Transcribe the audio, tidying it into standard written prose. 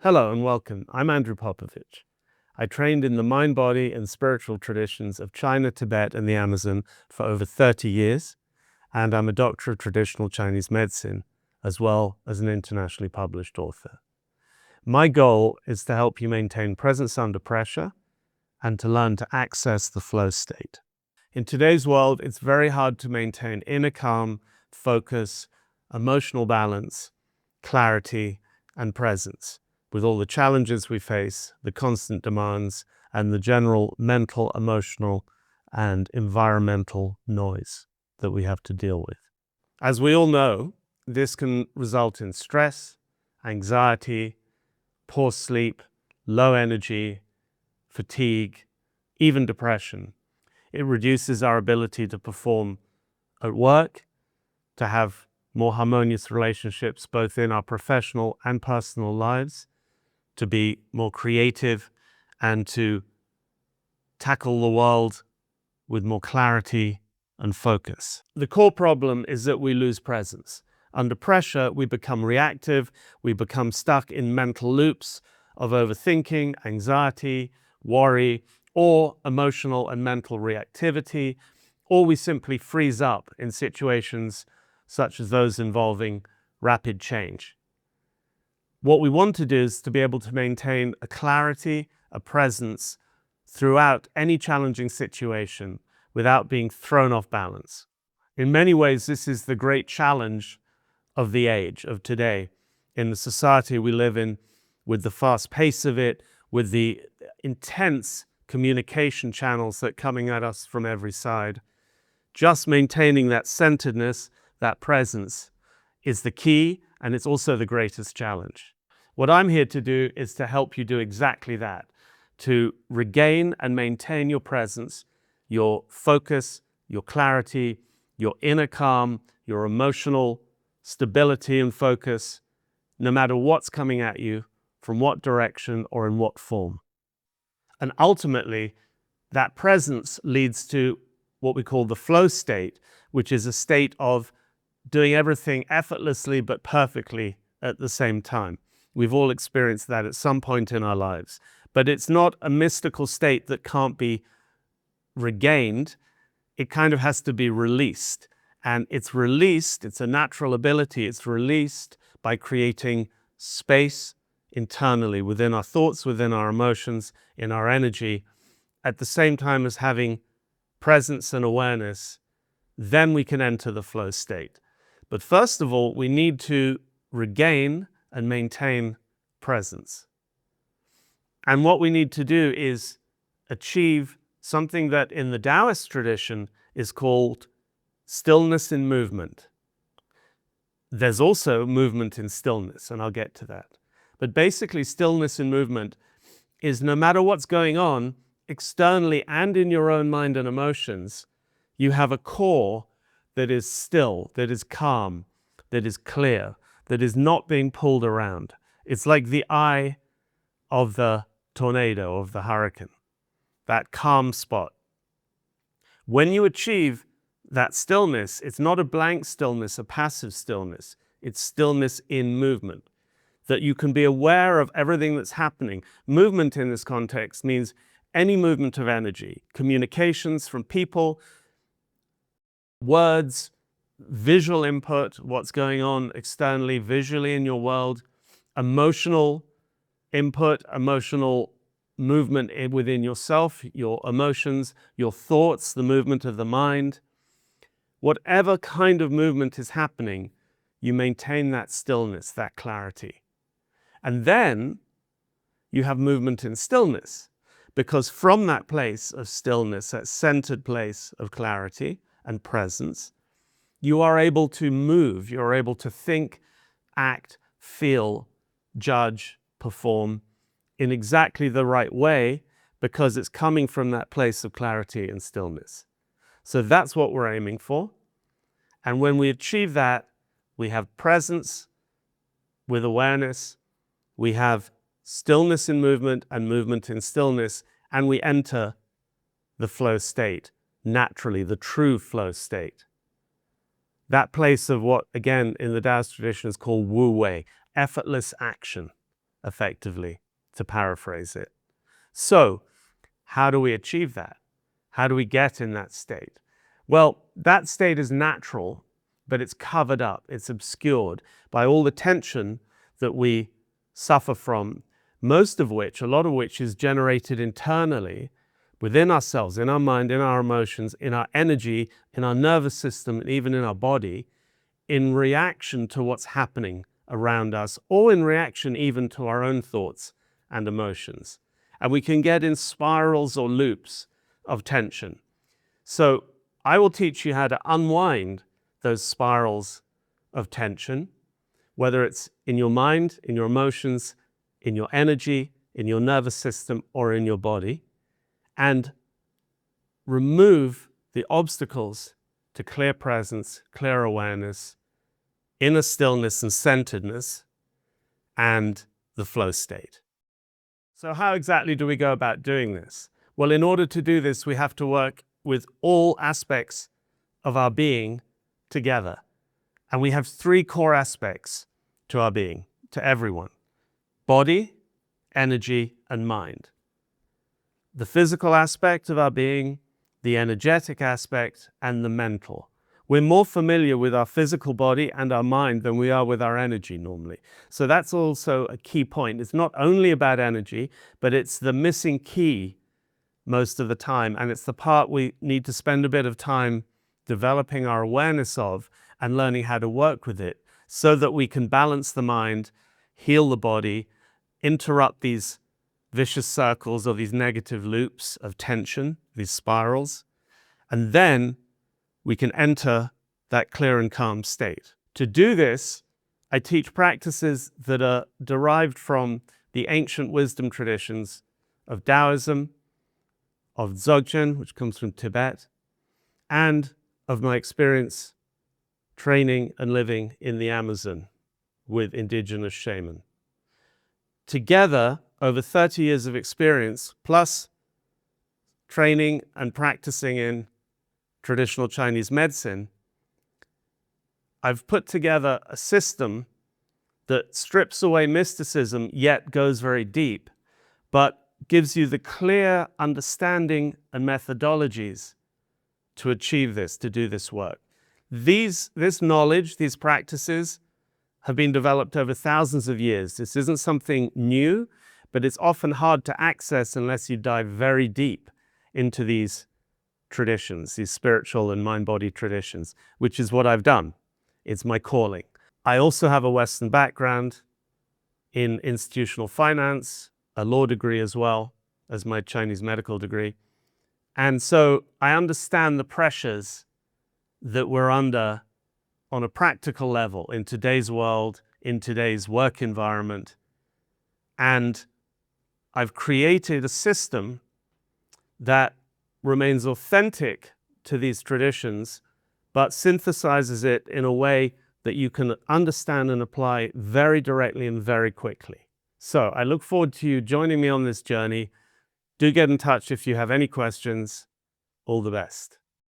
Hello and welcome. I'm Andrew Popovich. I trained in the mind, body, and spiritual traditions of China, Tibet, and the Amazon for over 30 years, and I'm a doctor of traditional Chinese medicine, as well as an internationally published author. My goal is to help you maintain presence under pressure and to learn to access the flow state. In today's world, it's very hard to maintain inner calm, focus, emotional balance, clarity, and presence, with all the challenges we face, the constant demands, and the general mental, emotional, and environmental noise that we have to deal with. As we all know, this can result in stress, anxiety, poor sleep, low energy, fatigue, even depression. It reduces our ability to perform at work, to have more harmonious relationships both in our professional and personal lives, to be more creative, and to tackle the world with more clarity and focus. The core problem is that we lose presence. Under pressure, we become reactive, we become stuck in mental loops of overthinking, anxiety, worry, or emotional and mental reactivity, or we simply freeze up in situations such as those involving rapid change. What we want to do is to be able to maintain a clarity, a presence throughout any challenging situation without being thrown off balance. In many ways, this is the great challenge of the age, of today, in the society we live in, with the fast pace of it, with the intense communication channels that are coming at us from every side. Just maintaining that centeredness, that presence, is the key, and it's also the greatest challenge. What I'm here to do is to help you do exactly that, to regain and maintain your presence, your focus, your clarity, your inner calm, your emotional stability and focus, no matter what's coming at you, from what direction or in what form. And ultimately, that presence leads to what we call the flow state, which is a state of doing everything effortlessly but perfectly at the same time. We've all experienced that at some point in our lives. But it's not a mystical state that can't be regained. It kind of has to be released. And it's released, it's a natural ability, it's released by creating space internally within our thoughts, within our emotions, in our energy, at the same time as having presence and awareness. Then we can enter the flow state. But first of all, we need to regain and maintain presence. And what we need to do is achieve something that in the Taoist tradition is called stillness in movement. There's also movement in stillness, and I'll get to that. But basically, stillness in movement is no matter what's going on, externally and in your own mind and emotions, you have a core that is still, that is calm, that is clear, that is not being pulled around. It's like the eye of the tornado, of the hurricane, that calm spot. When you achieve that stillness, it's not a blank stillness, a passive stillness. It's stillness in movement, that you can be aware of everything that's happening. Movement in this context means any movement of energy, communications from people, words, visual input, what's going on externally, visually in your world, emotional input, emotional movement within yourself, your emotions, your thoughts, the movement of the mind. Whatever kind of movement is happening, you maintain that stillness, that clarity. And then you have movement in stillness, because from that place of stillness, that centered place of clarity and presence, you are able to move, you're able to think, act, feel, judge, perform in exactly the right way, because it's coming from that place of clarity and stillness. So that's what we're aiming for. And when we achieve that, we have presence with awareness, we have stillness in movement and movement in stillness, and we enter the flow state, naturally, the true flow state. That place of what, again, in the Taoist tradition is called Wu Wei, effortless action, effectively, to paraphrase it. So, how do we achieve that? How do we get in that state? Well, that state is natural, but it's covered up, it's obscured by all the tension that we suffer from, most of which, a lot of which is generated internally within ourselves, in our mind, in our emotions, in our energy, in our nervous system, and even in our body, in reaction to what's happening around us, or in reaction even to our own thoughts and emotions. And we can get in spirals or loops of tension. So I will teach you how to unwind those spirals of tension, whether it's in your mind, in your emotions, in your energy, in your nervous system, or in your body, and remove the obstacles to clear presence, clear awareness, inner stillness and centeredness, and the flow state. So how exactly do we go about doing this? Well, in order to do this, we have to work with all aspects of our being together. And we have three core aspects to our being, to everyone: body, energy, and mind. The physical aspect of our being, the energetic aspect, and the mental. We're more familiar with our physical body and our mind than we are with our energy normally. So that's also a key point. It's not only about energy, but it's the missing key most of the time. And it's the part we need to spend a bit of time developing our awareness of and learning how to work with it so that we can balance the mind, heal the body, interrupt these vicious circles or these negative loops of tension, these spirals, and then we can enter that clear and calm state. To do this, I teach practices that are derived from the ancient wisdom traditions of Taoism, of Dzogchen, which comes from Tibet, and of my experience training and living in the Amazon with indigenous shaman. Together, over 30 years of experience, plus training and practicing in traditional Chinese medicine, I've put together a system that strips away mysticism, yet goes very deep, but gives you the clear understanding and methodologies to achieve this, to do this work. This knowledge, these practices, have been developed over thousands of years. This isn't something new, but it's often hard to access unless you dive very deep into these traditions, these spiritual and mind-body traditions, which is what I've done. It's my calling. I also have a Western background in institutional finance, a law degree as well as my Chinese medical degree. And so I understand the pressures that we're under on a practical level in today's world, in today's work environment. And I've created a system that remains authentic to these traditions, but synthesizes it in a way that you can understand and apply very directly and very quickly. So I look forward to you joining me on this journey. Do get in touch if you have any questions. All the best.